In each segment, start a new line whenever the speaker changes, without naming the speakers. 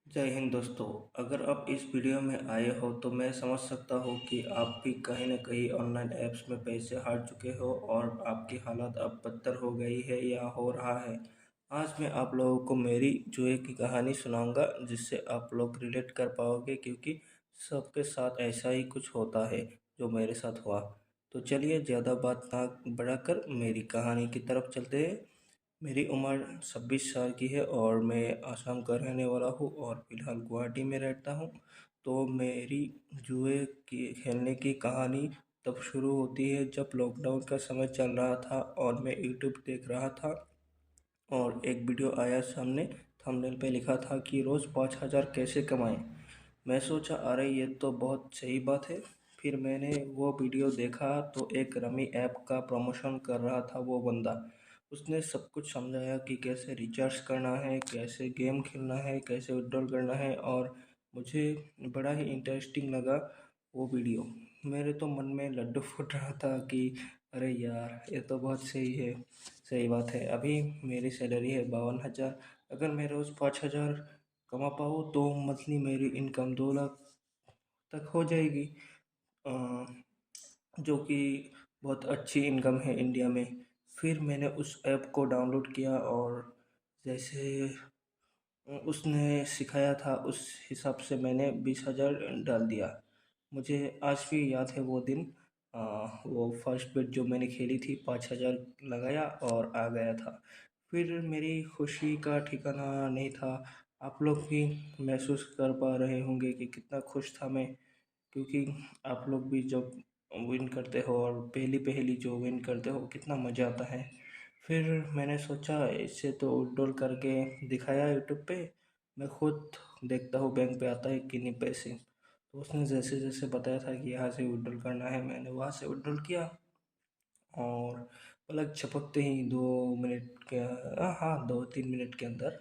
जय हिंद दोस्तों। अगर आप इस वीडियो में आए हो तो मैं समझ सकता हूँ कि आप भी कहीं न कहीं ऑनलाइन ऐप्स में पैसे हार चुके हो और आपकी हालत अब बदतर हो गई है या हो रहा है। आज मैं आप लोगों को मेरी जुए की कहानी सुनाऊंगा जिससे आप लोग रिलेट कर पाओगे, क्योंकि सबके साथ ऐसा ही कुछ होता है जो मेरे साथ हुआ। तो चलिए ज़्यादा बात ना बढ़ाकर मेरी कहानी की तरफ चलते हैं। मेरी उम्र 26 साल की है और मैं आसाम का रहने वाला हूँ और फिलहाल गुवाहाटी में रहता हूँ। तो मेरी जुए की खेलने की कहानी तब शुरू होती है जब लॉकडाउन का समय चल रहा था और मैं यूट्यूब देख रहा था और एक वीडियो आया सामने। थंबनेल पे लिखा था कि रोज़ 5,000 कैसे कमाएं। मैं सोचा अरे ये तो बहुत सही बात है। फिर मैंने वो वीडियो देखा तो एक रमी ऐप का प्रमोशन कर रहा था वो बंदा। उसने सब कुछ समझाया कि कैसे रिचार्ज करना है, कैसे गेम खेलना है, कैसे विड्रॉल करना है, और मुझे बड़ा ही इंटरेस्टिंग लगा वो वीडियो। मेरे तो मन में लड्डू फूट रहा था कि अरे यार ये तो बहुत सही है। सही बात है। अभी मेरी सैलरी है 52,000। अगर मैं रोज़ 5,000 कमा पाऊँ तो मंथली मेरी इनकम 2 लाख तक हो जाएगी। अ, जो कि बहुत अच्छी इनकम है इंडिया में। फिर मैंने उस ऐप को डाउनलोड किया और जैसे उसने सिखाया था उस हिसाब से मैंने 20,000 डाल दिया। मुझे आज भी याद है वो दिन। अ, वो फर्स्ट बेट जो मैंने खेली थी 5,000 लगाया और आ गया था। फिर मेरी खुशी का ठिकाना नहीं था। आप लोग भी महसूस कर पा रहे होंगे कि कितना खुश था मैं, क्योंकि आप लोग भी जब विन करते हो और पहली पहली जो विन करते हो कितना मज़ा आता है। फिर मैंने सोचा इससे तो विड्रॉल करके दिखाया यूट्यूब पे, मैं खुद देखता हूँ बैंक पे आता है कि नहीं पैसे। तो उसने जैसे जैसे बताया था कि यहाँ से विड्रॉल करना है, मैंने वहाँ से विड्रॉल किया और पलक झपकते ही 2 मिनट के, हाँ 2-3 मिनट के अंदर,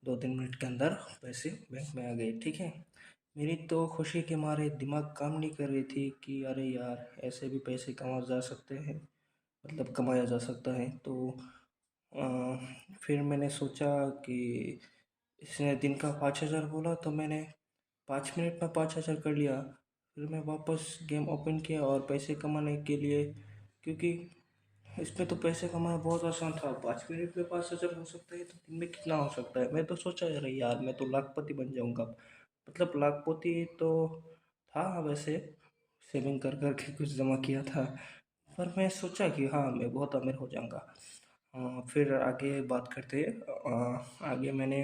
2-3 मिनट के अंदर पैसे बैंक में आ गए। ठीक है। मेरी तो खुशी के मारे दिमाग काम नहीं कर रही थी कि अरे यार ऐसे भी पैसे कमा जा सकते हैं, मतलब कमाया जा सकता है। तो अ, फिर मैंने सोचा कि इसने दिन का 5,000 बोला तो मैंने 5 मिनट में 5,000 कर लिया। फिर मैं वापस गेम ओपन किया और पैसे कमाने के लिए, क्योंकि इसमें तो पैसे कमाना बहुत आसान था। 5 मिनट में 5,000 हो सकता है तो दिन में कितना हो सकता है। मैं तो सोचा अरे यार मैं तो लाखपति बन जाऊंगा। मतलब लाखपति तो था वैसे, सेविंग कर कर के कुछ जमा किया था। पर मैं सोचा कि हाँ मैं बहुत अमीर हो जाऊंगा। फिर आगे बात करते हैं। आगे मैंने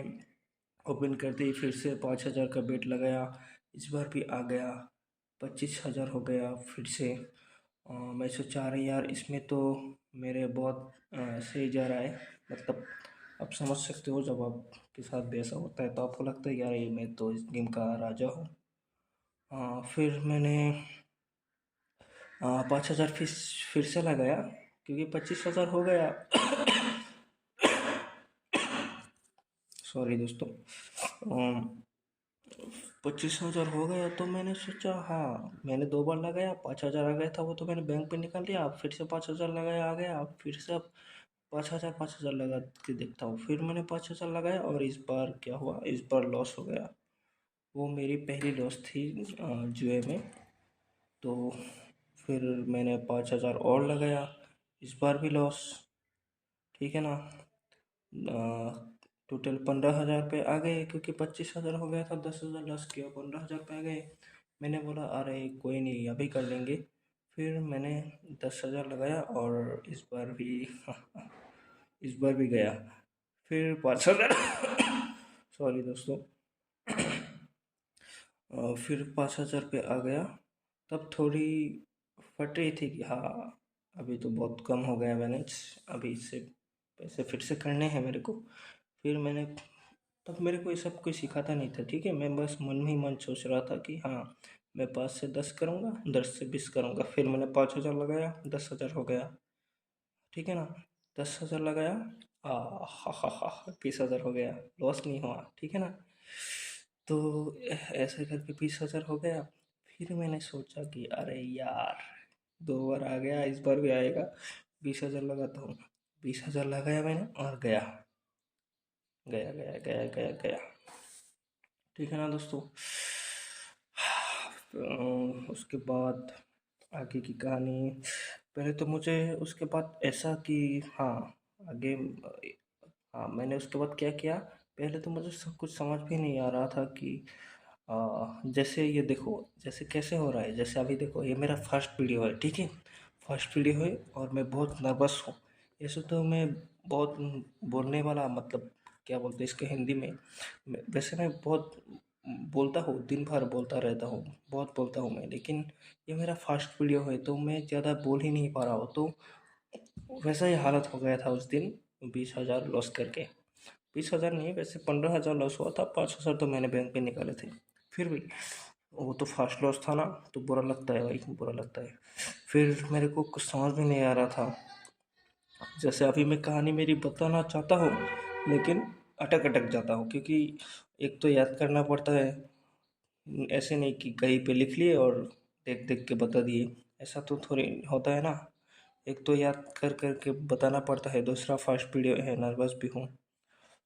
ओपन करते ही फिर से 5,000 का बेट लगाया। इस बार भी आ गया, 25,000 हो गया फिर से। मैं सोचा अरे यार इसमें तो मेरे बहुत सही जा रहा है। मतलब आप समझ सकते हो जब आपके साथ भी ऐसा होता है तो आपको लगता है यार ये मैं तो इस गेम का राजा हूँ। फिर मैंने 5,000 फिर से लगाया, क्योंकि 25,000 हो गया। सॉरी दोस्तों। 25,000 हो गया तो मैंने सोचा हाँ मैंने 2 बार लगाया, 5,000 आ गया था वो तो मैंने बैंक पे निकाल लिया। फिर से 5,000 लगाया आ गया, अब फिर से अब 5,000 लगा के देखता हूँ। फिर मैंने 5,000 लगाया और इस बार क्या हुआ, इस बार लॉस हो गया। वो मेरी पहली लॉस थी जुए में। तो फिर मैंने 5,000 और लगाया, इस बार भी लॉस। ठीक है ना। टोटल 15,000 पे आ गए, क्योंकि 25,000 हो गया था, 10,000 लॉस किया, 15,000 पे आ गए। मैंने बोला अरे कोई नहीं अभी कर लेंगे। फिर मैंने 10,000 लगाया और इस बार भी इस बार भी गया। फिर 5,000 सॉरी दोस्तों। फिर 5,000 पे आ गया। तब थोड़ी फट रही थी कि हाँ अभी तो बहुत कम हो गया बैलेंस, अभी इससे पैसे फिर से करने हैं मेरे को। फिर मैंने, तब मेरे को ये सब कोई सिखाता नहीं था। ठीक है, मैं बस मन में ही मन सोच रहा था कि हाँ मैं 5 से 10 करूँगा, 10 से 20 करूँगा। फिर मैंने 5,000 लगाया, 10,000 हो गया। ठीक है ना। 10,000 लगाया, आ हा 20,000 हो गया, लॉस नहीं हुआ। ठीक है ना। तो ऐसे करके 20,000 हो गया। फिर मैंने सोचा कि अरे यार 2 बार आ गया, इस बार भी आएगा। 20,000 लगाता हूँ। 20,000 लगाया मैंने और गया गया गया गया गया गया। ठीक है ना दोस्तों। उसके बाद आगे की कहानी, पहले तो मुझे उसके बाद ऐसा कि हाँ, आगे, हाँ, मैंने उसके बाद क्या किया। पहले तो मुझे सब कुछ समझ भी नहीं आ रहा था कि जैसे ये देखो, जैसे कैसे हो रहा है। जैसे अभी देखो, ये मेरा फर्स्ट वीडियो है, ठीक है। फर्स्ट वीडियो है और मैं बहुत नर्वस हूँ। ऐसे तो मैं बहुत बोलने वाला, मतलब क्या बोलते हैं इसके हिंदी में, वैसे मैं बहुत बोलता हूँ, दिन भर बोलता रहता हूँ, बहुत बोलता हूँ मैं, लेकिन ये मेरा फर्स्ट वीडियो है तो मैं ज़्यादा बोल ही नहीं पा रहा हूँ। तो वैसा ही हालत हो गया था उस दिन, 20,000 लॉस करके। 20,000 नहीं, वैसे 15,000 लॉस हुआ था, 5,000 तो मैंने बैंक पे निकाले थे। फिर भी वो तो फर्स्ट लॉस था ना, तो बुरा लगता है भाई, बुरा लगता है। फिर मेरे को कुछ समझ में नहीं आ रहा था। जैसे अभी मैं कहानी मेरी बताना चाहता हूँ, लेकिन अटक अटक जाता हूँ, क्योंकि एक तो याद करना पड़ता है। ऐसे नहीं कि कहीं पे लिख लिए और देख देख के बता दिए, ऐसा तो थोड़ी होता है ना। एक तो याद कर कर के बताना पड़ता है, दूसरा फर्स्ट वीडियो है, नर्वस भी हूँ।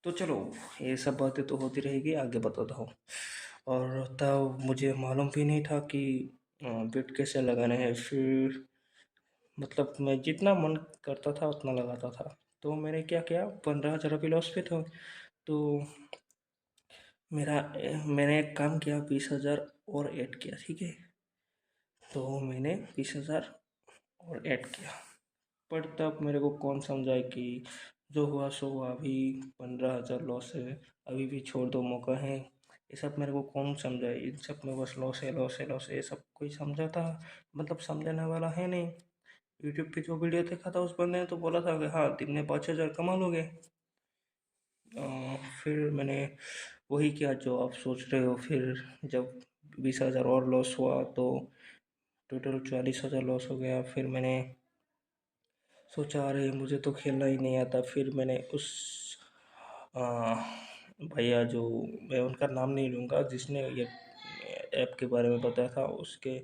तो चलो, ये सब बातें तो होती रहेगी, आगे बताता हूँ। और तब मुझे मालूम भी नहीं था कि बिट कैसे लगाना है। फिर मतलब मैं जितना मन करता था उतना लगाता था। तो मैंने क्या किया, 15,000 अभी लॉस पे था। तो मैंने एक काम किया, 20,000 और ऐड किया, ठीक है। तो मैंने 20,000 और ऐड किया। पर तब मेरे को कौन समझाए कि जो हुआ सो हुआ, अभी 15,000 लॉस है, अभी भी छोड़ दो, मौका है। ये सब मेरे को कौन समझाए, इन सब में बस लॉस है, लॉस है, लॉस है, ये सब कोई समझाता, मतलब समझाने वाला है नहीं। यूट्यूब पे जो वीडियो देखा था, उस बंदे ने तो बोला था कि हाँ, दिन में 5,000 कमा लोगे। फिर मैंने वही किया जो आप सोच रहे हो। फिर जब 20,000 और लॉस हुआ तो टोटल 40,000 लॉस हो गया। फिर मैंने सोचा, अरे मुझे तो खेलना ही नहीं आता। फिर मैंने उस आ, भैया, जो, मैं उनका नाम नहीं लूँगा, जिसने ये ऐप के बारे में बताया था, उसके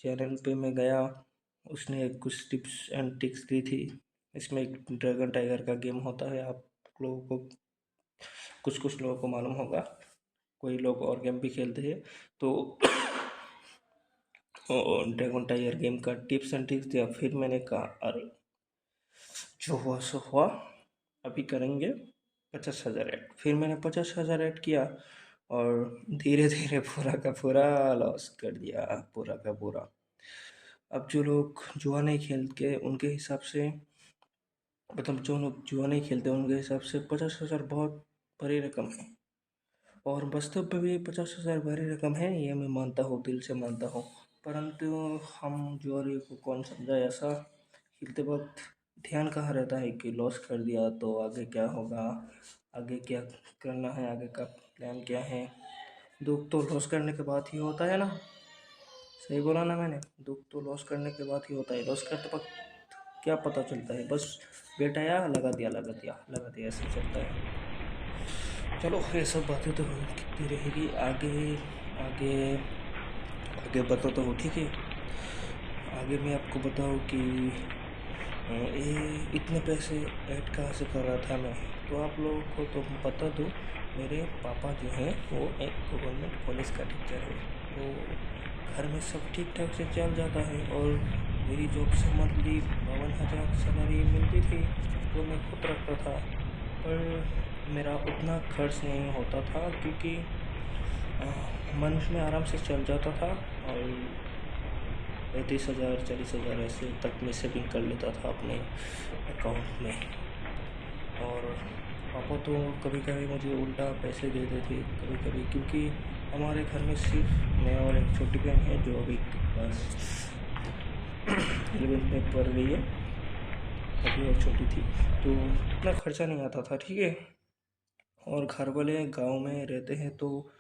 चैनल पे मैं गया। उसने कुछ टिप्स एंड ट्रिक्स दी थी। इसमें एक ड्रैगन टाइगर का गेम होता है, आप लोगों को, कुछ कुछ लोगों को मालूम होगा, कोई लोग और गेम भी खेलते हैं। तो ड्रैगन टाइगर गेम का टिप्स एंड ट्रिक्स दिया। फिर मैंने कहा, अरे जो हुआ सो हुआ, अभी करेंगे 50,000 ऐड। फिर मैंने 50,000 ऐड किया और धीरे धीरे पूरा का पूरा लॉस कर दिया, पूरा का पूरा। अब जो लोग जुआ नहीं खेल के, उनके हिसाब से, मतलब जो लोग जुआ नहीं खेलते उनके हिसाब से 50,000 बहुत बड़ी रकम है। और वास्तव में भी 50,000 बड़ी रकम है, ये मैं मानता हूँ, दिल से मानता हूँ। परंतु हम जुआरी को कौन समझाए, ऐसा खेलते वक्त ध्यान कहाँ रहता है कि लॉस कर दिया तो आगे क्या होगा, आगे क्या करना है, आगे का प्लान क्या है। दुख तो लॉस करने के बाद ही होता है ना। सही बोला ना मैंने, दुख तो लॉस करने के बाद ही होता है। लॉस करते वक्त क्या पता चलता है, बस बेटा आया, लगा दिया, लगा दिया, लगा दिया, ऐसे चलता है। चलो, ये सब बातें तो होती रहेगी। आगे आगे आगे बताता हूँ, ठीक है। आगे मैं आपको बताऊँ कि ये इतने पैसे ऐड कहाँ से कर रहा था मैं। तो आप लोगों को तो बता दूँ, मेरे पापा जो हैं वो एक गवर्नमेंट कॉलेज का टीचर है। तो घर में सब ठीक ठाक से चल जाता है। और मेरी जॉब से मंथली 52,000 सैलरी मिलती थी, जो मैं खुद रखता था। पर मेरा उतना खर्च नहीं होता था, क्योंकि मंथ में आराम से चल जाता था। और 35,000 40,000 ऐसे तक मैं सेविंग कर लेता था अपने अकाउंट में। और पापा तो कभी कभी मुझे उल्टा पैसे देते थे, कभी कभी, क्योंकि हमारे घर में सिर्फ मैं और एक छोटी बहन है, जो अभी क्लास 11th में पढ़ रही है, अभी और छोटी थी। तो इतना खर्चा नहीं आता था, ठीक है। और घर वाले गांव में रहते हैं, तो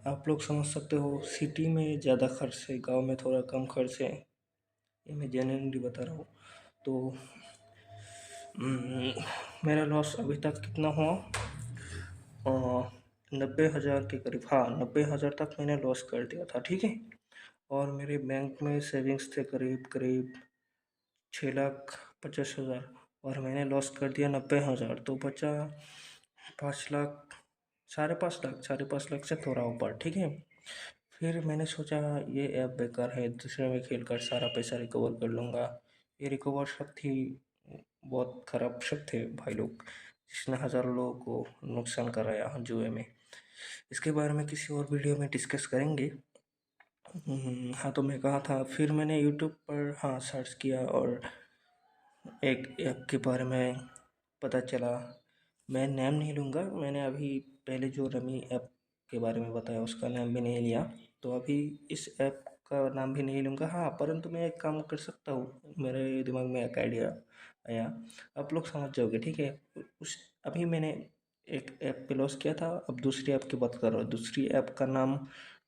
आप लोग समझ सकते हो, सिटी में ज़्यादा खर्च है, गांव में थोड़ा कम खर्च है। ये मैं जेन्युइनली बता रहा हूँ। तो मेरा लॉस अभी तक कितना हुआ, 90,000 के करीब, हाँ, 90,000 तक मैंने लॉस कर दिया था, ठीक है। और मेरे बैंक में सेविंग्स थे करीब करीब 6,50,000, और मैंने लॉस कर दिया 90,000, तो बचा 5,00,000 साढ़े पाँच लाख से थोड़ा ऊपर, ठीक है। फिर मैंने सोचा ये ऐप बेकार है, दूसरे में खेल कर सारा पैसा रिकवर कर लूँगा। ये रिकवर शख्स ही बहुत ख़राब शख्स थे भाई लोग, जिसने हज़ारों लोगों को नुकसान कराया जुए में। इसके बारे में किसी और वीडियो में डिस्कस करेंगे। हाँ, तो मैं कहा था, फिर मैंने यूट्यूब पर हाँ सर्च किया और एक ऐप के बारे में पता चला। मैं नाम नहीं लूँगा, मैंने अभी पहले जो रमी ऐप के बारे में बताया उसका नाम भी नहीं लिया, तो अभी इस ऐप का नाम भी नहीं लूँगा। हाँ, परंतु मैं एक काम कर सकता हूँ, मेरे दिमाग में एक आइडिया आया, आप लोग समझ जाओगे, ठीक है। उस अभी मैंने एक ऐप पे लॉस किया था, अब दूसरी ऐप की बात कर रहा हूँ। दूसरी ऐप का नाम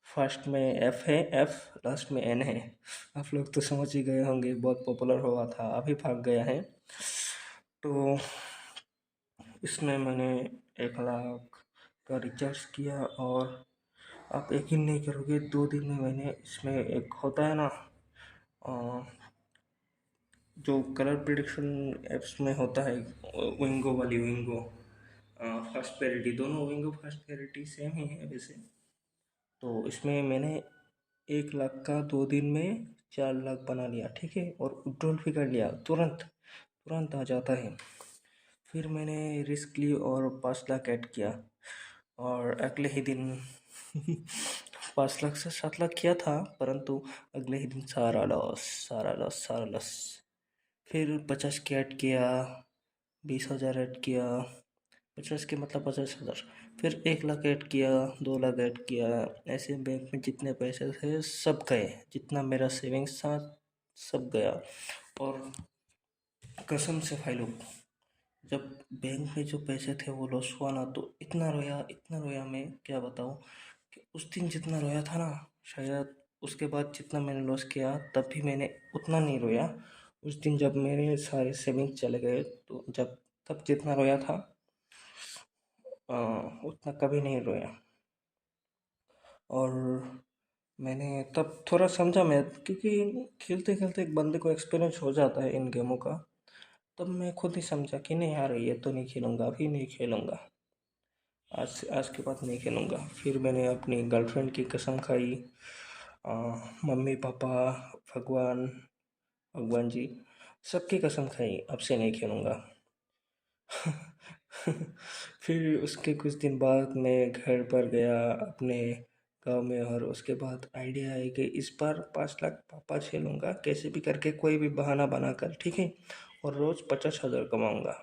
फर्स्ट में एफ है, एफ लास्ट में एन है। आप लोग तो समझ ही गए होंगे, बहुत पॉपुलर हुआ था, अभी भाग गया है। तो इसमें मैंने 1 लाख का रिचार्ज किया और आप यकीन नहीं करोगे, 2 दिन में मैंने इसमें एक होता है ना जो कलर प्रिडिक्शन एप्स में होता है, विंगो वाली, विंगो फर्स्ट पेरिटी, दोनों विंगो फर्स्ट पेरिटी सेम ही है वैसे। तो इसमें मैंने 1 लाख का 2 दिन में 4 लाख बना लिया, ठीक है, और विड्रॉल भी कर लिया, तुरंत तुरंत आ जाता है। फिर मैंने रिस्क ली और 5 लाख ऐड किया, और अगले ही दिन 5 लाख से 7 लाख किया था, परंतु अगले ही दिन सारा लॉस, सारा लॉस, सारा लॉस। फिर 50 के ऐड किया, 20,000 ऐड किया, 50 के मतलब 50,000, फिर 1 लाख ऐड किया, 2 लाख ऐड किया। ऐसे बैंक में जितने पैसे थे सब गए, जितना मेरा सेविंग्स था सब गया। और कसम से भाई लोग, जब बैंक में जो पैसे थे वो लॉस हुआ ना, तो इतना रोया, मैं क्या बताऊँ, कि उस दिन जितना रोया था ना, शायद उसके बाद जितना मैंने लॉस किया तब भी मैंने उतना नहीं रोया। उस दिन जब मेरे सारे सेविंग चले गए, तो जब तब जितना रोया था उतना कभी नहीं रोया। और मैंने तब थोड़ा समझा, मैं क्योंकि खेलते खेलते एक बंदे को एक्सपीरियंस हो जाता है इन गेमों का, तब मैं खुद ही समझा कि नहीं यार, ये तो नहीं खेलूँगा, अभी नहीं खेलूँगा, आज के बाद नहीं खेलूँगा। फिर मैंने अपनी गर्लफ्रेंड की कसम खाई, अ, मम्मी पापा, भगवान, भगवान जी, सबकी कसम खाई, अब से नहीं खेलूँगा। फिर उसके कुछ दिन बाद मैं घर पर गया अपने गांव में, और उसके बाद आइडिया आई कि इस बार 5 लाख पापा झेलूँगा, कैसे भी करके कोई भी बहाना बनाकर, ठीक है, और रोज़ 50,000 कमाऊँगा।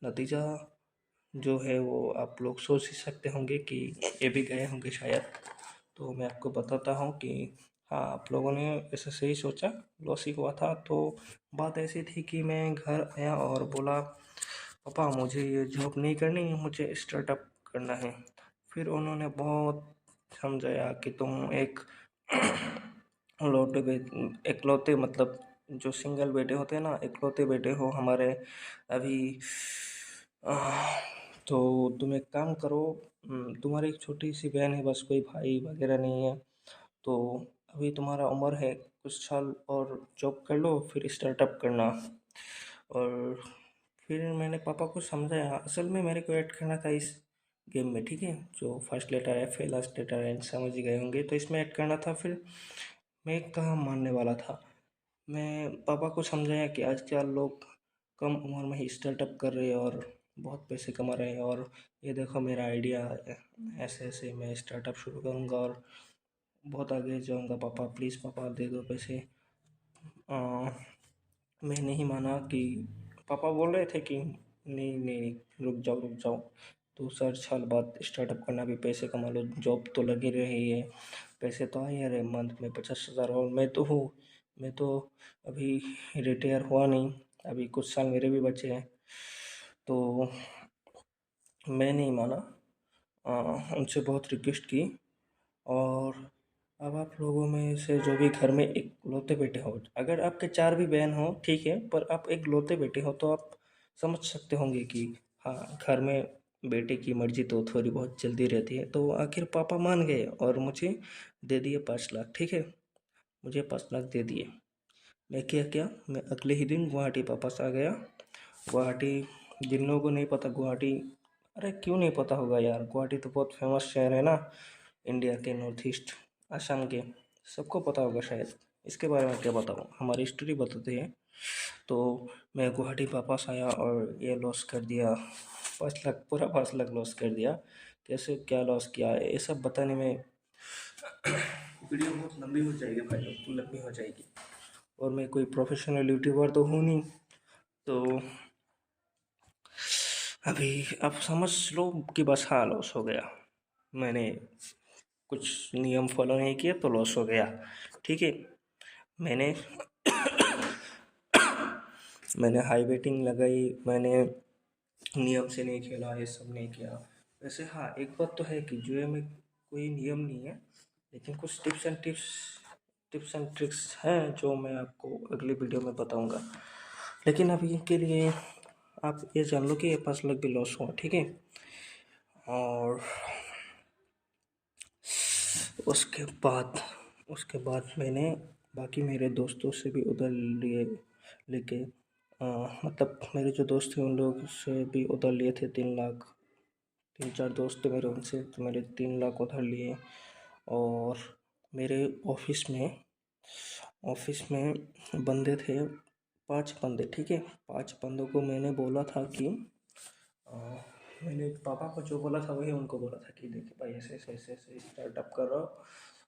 नतीजा जो है वो आप लोग सोच ही सकते होंगे कि ये भी गए होंगे शायद। तो मैं आपको बताता हूँ कि हाँ, आप लोगों ने ऐसे सही सोचा, लॉस ही हुआ था। तो बात ऐसी थी कि मैं घर आया और बोला, पापा मुझे ये जॉब नहीं करनी, मुझे स्टार्टअप करना है। फिर उन्होंने बहुत समझाया कि तुम एक इकलौते मतलब जो सिंगल बेटे होते हैं ना, इकलौते बेटे हो हमारे अभी। आह, तो तुम एक काम करो, तुम्हारी एक छोटी सी बहन है, बस कोई भाई वगैरह नहीं है। तो अभी तुम्हारा उम्र है कुछ साल, और जॉब कर लो फिर स्टार्टअप करना। और फिर मैंने पापा को समझाया, असल में मेरे को ऐड करना था इस गेम में, ठीक है, जो फर्स्ट लेटर एफ है, लास्ट लेटर एन, समझ ही गए होंगे, तो इसमें ऐड करना था। फिर मैं कहाँ मानने वाला था। मैं पापा को समझाया कि आजकल लोग कम उम्र में ही स्टार्टअप कर रहे हैं और बहुत पैसे कमा रहे हैं, और ये देखो मेरा आइडिया है, ऐसे ऐसे मैं स्टार्टअप शुरू करूँगा और बहुत आगे जाऊँगा, पापा प्लीज़ पापा दे दो पैसे। अ, मैं नहीं माना कि पापा बोल रहे थे कि नहीं नहीं, रुक जाओ रुक जाओ, 2 साल बाद स्टार्टअप करना, भी पैसे कमा लो, जॉब तो लगी रही है, पैसे तो आ ही रहे मंथ में 50,000। और मैं तो अभी रिटायर हुआ नहीं, अभी कुछ साल मेरे भी बचे हैं। तो मैं नहीं माना, उनसे बहुत रिक्वेस्ट की। और अब आप लोगों में से जो भी घर में इकलौते बेटे हो, अगर आपके 4 भी बहन हो ठीक है, पर आप इकलौते बेटे हो तो आप समझ सकते होंगे कि हाँ, घर में बेटे की मर्जी तो थोड़ी बहुत चलती रहती है। तो आखिर पापा मान गए और मुझे दे दिए 5 लाख, ठीक है, मुझे 5 लाख दे दिए। मैं क्या क्या, मैं अगले ही दिन गुवाहाटी वापस आ गया। गुवाहाटी, जिन लोगों को नहीं पता, गुवाहाटी अरे क्यों नहीं पता होगा यार, गुवाहाटी तो बहुत फेमस शहर है ना, इंडिया के नॉर्थ ईस्ट, असम के। सबको पता होगा शायद। इसके बारे में क्या बताऊँ, हमारी हिस्ट्री बताते हैं। तो मैं गुवाहाटी वापस आया और ये लॉस कर दिया, 5 लाख, पूरा 5 लाख लॉस कर दिया। कैसे क्या लॉस किया ये सब बताने में वीडियो बहुत लंबी हो जाएगी भाई लोग, तो लंबी हो जाएगी। और मैं कोई प्रोफेशनल यूट्यूबर तो हूँ नहीं, तो अभी आप समझ लो कि बस हाँ लॉस हो गया। मैंने कुछ नियम फॉलो नहीं किया तो लॉस हो गया। ठीक है। मैंने मैंने हाई बेटिंग लगाई, मैंने नियम से नहीं खेला, ये सब नहीं किया। वैसे हाँ, एक बात तो है कि जुए में कोई नियम नहीं है, लेकिन कुछ टिप्स एंड ट्रिक्स हैं जो मैं आपको अगली वीडियो में बताऊंगा। लेकिन अभी के लिए आप ये जान लो कि ये 5 लाख भी लॉस हुआ। ठीक है। और उसके बाद उसके बाद मैंने बाकी मेरे दोस्तों से भी उधार लिए लेके मतलब मेरे जो दोस्त थे उन लोगों से भी उधार लिए थे 3 लाख। 3 4 दोस्त थे मेरे, उनसे तो मेरे 3 लाख उधार लिए। और मेरे ऑफिस में बंदे थे, 5 बंदे। ठीक है। 5 बंदों को मैंने बोला था कि अ, मैंने पापा को जो बोला था वही उनको बोला था कि देखिए भाई, ऐसे ऐसे ऐसे ऐसे स्टार्टअप कर रहा हूँ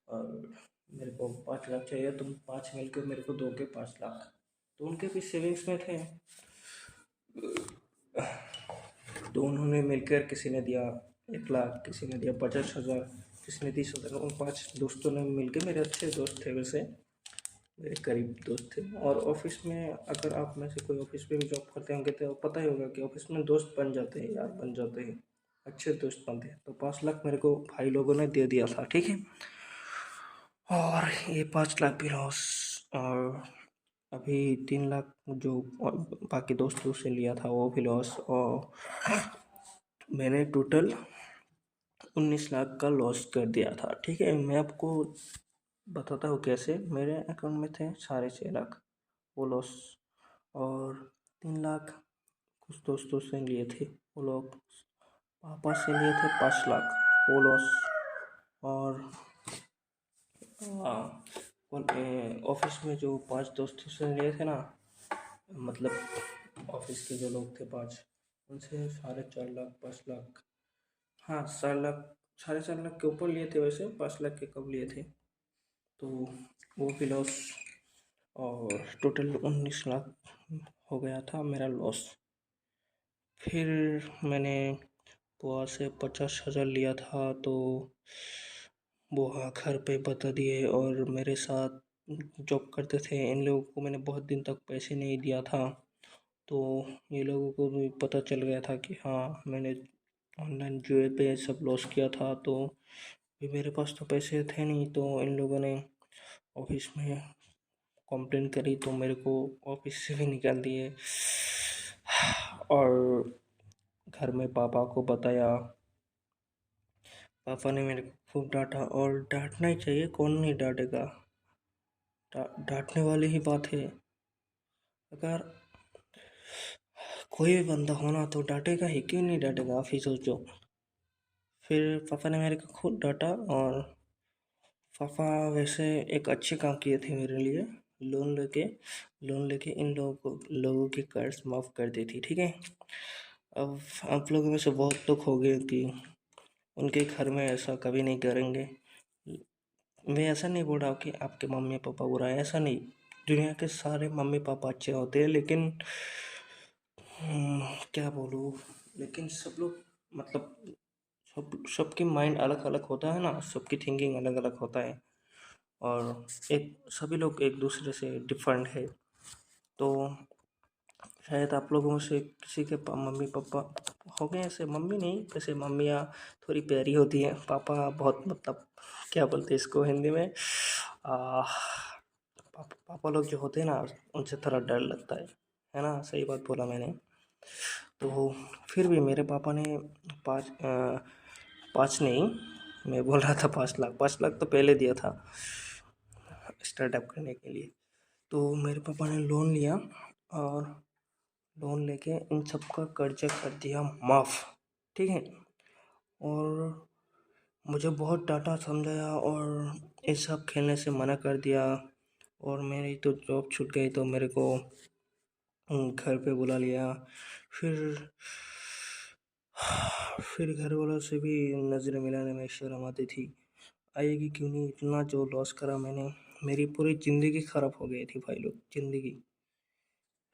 और मेरे को 5 लाख चाहिए, तुम 5 मिलकर मेरे को दोगे 5 लाख। तो उनके भी सेविंग्स में थे, तो उन्होंने मिलकर किसी ने दिया 1 लाख, किसी ने दिया 50,000, किसी ने 30,000। उन 5 दोस्तों ने मिलकर, मेरे अच्छे दोस्त थे वैसे, मेरे करीब दोस्त थे। और ऑफिस में अगर आप में से कोई ऑफिस में भी जॉब करते होंगे तो पता ही होगा कि ऑफिस में दोस्त बन जाते हैं, यार बन जाते हैं, अच्छे दोस्त बनते हैं। तो 5 लाख मेरे को भाई लोगों ने दे दिया था। ठीक है। और ये 5 लाख भी लॉस। और अभी 3 लाख जो बाकी दोस्तों से लिया था वो भी लॉस। और मैंने टोटल 19 लाख का लॉस कर दिया था। ठीक है। मैं आपको बताता हूँ कैसे। मेरे अकाउंट में थे 6.5 लाख, वो लॉस। और 3 लाख कुछ दोस्तों से लिए थे, वो लोग। पापा से लिए थे 5 लाख, वो लॉस। और ऑफिस में जो 5 दोस्तों से लिए थे ना, मतलब ऑफिस के जो लोग थे 5, उनसे 4.5 लाख, 5 लाख, हाँ 4 लाख, 4.5 लाख के ऊपर लिए थे। वैसे 5 लाख के कब लिए थे, तो वो भी लॉस। और टोटल 19 लाख हो गया था मेरा लॉस। फिर मैंने बुआ से 50,000 लिया था, तो बुआ घर पे बता दिए। और मेरे साथ जॉब करते थे इन लोगों को मैंने बहुत दिन तक पैसे नहीं दिया था, तो ये लोगों को भी पता चल गया था कि हाँ मैंने ऑनलाइन जुए पे सब लॉस किया था। तो भी मेरे पास तो पैसे थे नहीं, तो इन लोगों ने ऑफिस में कंप्लेन करी, तो मेरे को ऑफिस से भी निकाल दिए। और घर में पापा को बताया, पापा ने मेरे को खूब डांटा। और डांटना ही चाहिए, कौन नहीं डांटेगा, डांटने वाली ही बात है। अगर कोई भी बंदा हो ना तो डांटेगा ही, क्यों नहीं डांटेगा, आप ही सोचो। फिर पापा ने मेरे को खूब डांटा। और पापा वैसे एक अच्छे काम किए थे मेरे लिए, लोन लेके इन लोगों के कर्ज माफ़ कर दी थी। ठीक है। अब आप लोगों में से बहुत लोग हो गए कि उनके घर में ऐसा कभी नहीं करेंगे। मैं ऐसा नहीं बोल रहा हूँ कि आपके मम्मी पापा बुरा है, ऐसा नहीं। दुनिया के सारे मम्मी पापा अच्छे होते हैं, लेकिन क्या बोलूँ, लेकिन सब लोग मतलब सबकी माइंड अलग अलग होता है ना, सबकी थिंकिंग अलग अलग होता है। और एक सभी लोग एक दूसरे से डिफरेंट है। तो शायद आप लोगों में से किसी के मम्मी पापा हो गए ऐसे, मम्मी नहीं, वैसे मम्मियाँ थोड़ी प्यारी होती हैं, पापा बहुत मतलब क्या बोलते हैं इसको हिंदी में, पापा लोग जो होते हैं ना, उनसे थोड़ा डर लगता है ना। सही बात बोला मैंने। तो फिर भी मेरे पापा ने पाँच पाँच नहीं, मैं बोल रहा था 5 लाख, 5 लाख तो पहले दिया था स्टार्टअप करने के लिए। तो मेरे पापा ने लोन लिया, और लोन लेके इन सब का कर्जा कर दिया माफ़। ठीक है। और मुझे बहुत डांटा समझाया और ये सब खेलने से मना कर दिया। और मेरी तो जॉब छूट गई तो मेरे को घर पे बुला लिया। फिर फिर घर वालों से भी नज़रें मिलाने में शर्म आती थी। आएगी क्यों नहीं, इतना जो लॉस करा मैंने, मेरी पूरी ज़िंदगी ख़राब हो गई थी भाई लोग, ज़िंदगी।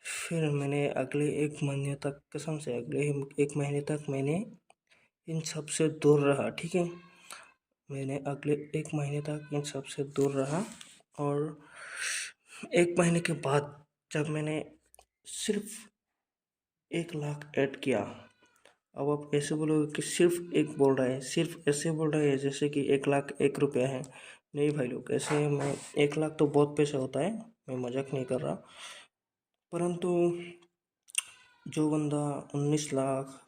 फिर मैंने अगले 1 महीने तक, कसम से अगले 1 महीने तक मैंने इन सब से दूर रहा, ठीक है। मैंने अगले 1 महीने तक इन सब से दूर रहा। और 1 महीने के बाद जब मैंने सिर्फ 1 लाख ऐड किया। अब आप ऐसे बोलोगे कि सिर्फ एक बोल रहा है, सिर्फ ऐसे बोल रहा है जैसे कि 1 लाख 1 रुपया है। नहीं भाई लोग, ऐसे में 1 लाख तो बहुत पैसा होता है, मैं मजाक नहीं कर रहा। परंतु जो बंदा 19 लाख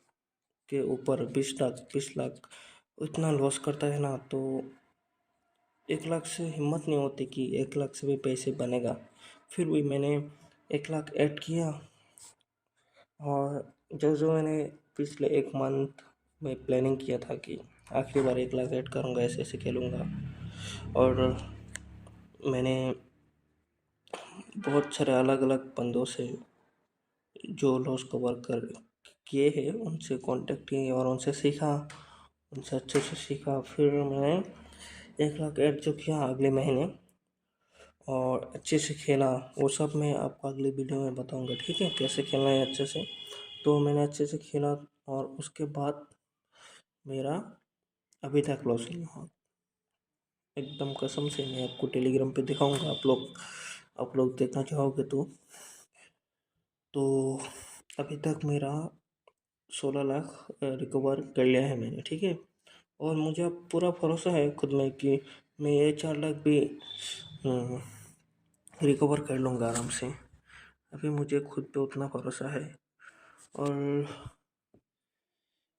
के ऊपर 20 लाख 20 लाख इतना लॉस करता है ना, तो 1 लाख से हिम्मत नहीं होती कि 1 लाख से भी पैसे बनेगा। फिर भी मैंने 1 लाख ऐड किया। और जो जो मैंने पिछले 1 मंथ में प्लानिंग किया था कि आखिरी बार 1 लाख ऐड करूँगा, ऐसे ऐसे खेलूँगा। और मैंने बहुत सारे अलग अलग बंदों से जो लॉस कवर कर किए हैं उनसे कांटेक्ट किए और उनसे सीखा, उनसे अच्छे से सीखा। फिर मैंने 1 लाख ऐड जो किया अगले महीने और अच्छे से खेला, वो सब मैं आपको अगली वीडियो में बताऊंगा, ठीक है, कैसे खेलना है अच्छे से। तो मैंने अच्छे से खेला और उसके बाद मेरा अभी तक लॉस नहीं हुआ, एकदम कसम से। मैं आपको टेलीग्राम पे दिखाऊंगा, आप लोग देखना चाहोगे तो अभी तक मेरा 16 लाख रिकवर कर लिया है मैंने, ठीक है। और मुझे अब पूरा भरोसा है खुद में कि मैं ये 4 लाख भी रिकवर कर लूँगा आराम से। अभी मुझे खुद पे उतना भरोसा है। और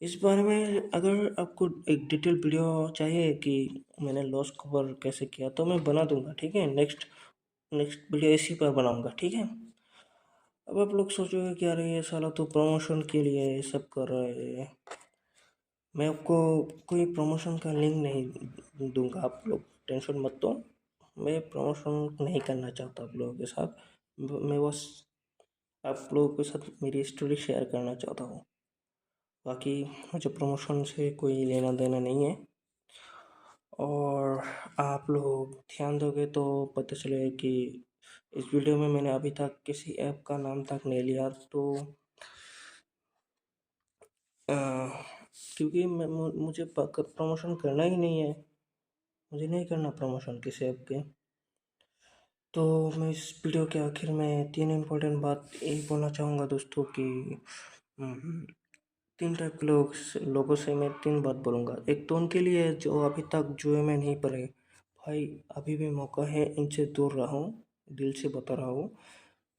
इस बारे में अगर आपको एक डिटेल वीडियो चाहिए कि मैंने लॉस कवर कैसे किया, तो मैं बना दूंगा, ठीक है। नेक्स्ट नेक्स्ट वीडियो इसी पर बनाऊंगा, ठीक है। अब आप लोग सोचोगे कि अरे ये साला तो प्रमोशन के लिए ये सब कर रहा है। मैं आपको कोई प्रमोशन का लिंक नहीं दूंगा, आप लोग टेंशन मत लो। मैं प्रमोशन नहीं करना चाहता आप लोगों के साथ। मैं बस आप लोगों के साथ मेरी स्टोरी शेयर करना चाहता हूँ। बाकी मुझे प्रमोशन से कोई लेना देना नहीं है। और आप लोग ध्यान दोगे तो पता चलेगा कि इस वीडियो में मैंने अभी तक किसी ऐप का नाम तक नहीं लिया। तो अ, क्योंकि मुझे प्रमोशन करना ही नहीं है, मुझे नहीं करना प्रमोशन किसी ऐप के। तो मैं इस वीडियो के आखिर में 3 इम्पोर्टेंट बात यही बोलना चाहूँगा दोस्तों कि 3 टाइप के लोगों से मैं 3 बात बोलूँगा। एक तो उनके लिए जो अभी तक जुए में नहीं पड़े, भाई अभी भी मौका है, इनसे दूर रहो, दिल से बता रहा हूँ।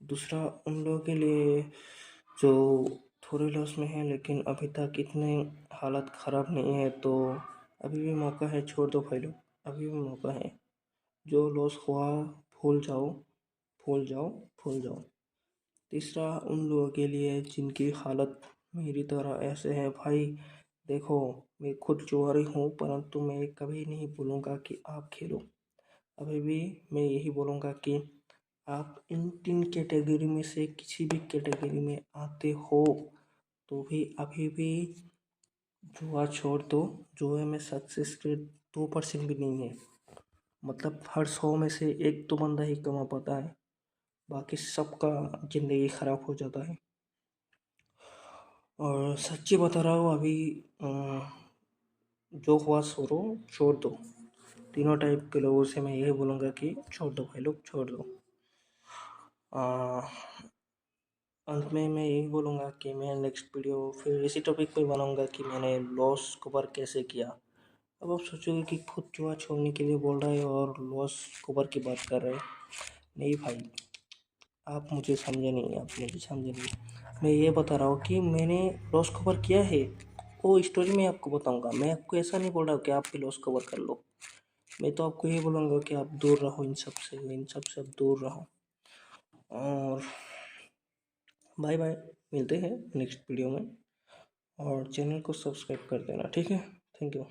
दूसरा उन लोगों के लिए जो थोड़े लॉस में है लेकिन अभी तक इतने हालत ख़राब नहीं है, तो अभी भी मौका है, छोड़ दो भाई लोग, अभी भी मौका है। जो लॉस हुआ भूल जाओ, भूल जाओ, भूल जाओ। तीसरा उन लोगों के लिए जिनकी हालत मेरी तरह ऐसे है, भाई देखो, मैं खुद जुआरी हूँ, परंतु मैं कभी नहीं बोलूँगा कि आप खेलो। अभी भी मैं यही बोलूँगा कि आप इन 3 कैटेगरी में से किसी भी कैटेगरी में आते हो तो भी अभी भी जुआ छोड़ दो। जुए में सक्सेस रेट 2% भी नहीं है। मतलब हर 100 में से एक तो बंदा ही कमा पाता है, बाकी सबका ज़िंदगी ख़राब हो जाता है। और सच्ची बता रहा हूँ, अभी जो हुआ सो छोड़ दो। तीनों टाइप के लोगों से मैं यही बोलूँगा कि छोड़ दो भाई लोग, छोड़ दो। अंत में मैं यही बोलूँगा कि मैं नेक्स्ट वीडियो फिर इसी टॉपिक पे बनाऊँगा कि मैंने लॉस कवर कैसे किया। अब आप सोचोगे कि खुद जुआ छोड़ने के लिए बोल रहे हैं और लॉस कवर की बात कर रहे हैं। नहीं भाई, आप मुझे समझे नहीं, आप मुझे समझे नहीं। मैं ये बता रहा हूँ कि मैंने लॉस कवर किया है, वो स्टोरी मैं आपको बताऊँगा। मैं आपको ऐसा नहीं बोल रहा हूँ कि आप भी लॉस कवर कर लो। मैं तो आपको ये बोलूँगा कि आप दूर रहो इन सब से आप दूर रहो। और बाय बाय, मिलते हैं नेक्स्ट वीडियो में। और चैनल को सब्सक्राइब कर देना, ठीक है। Thank you.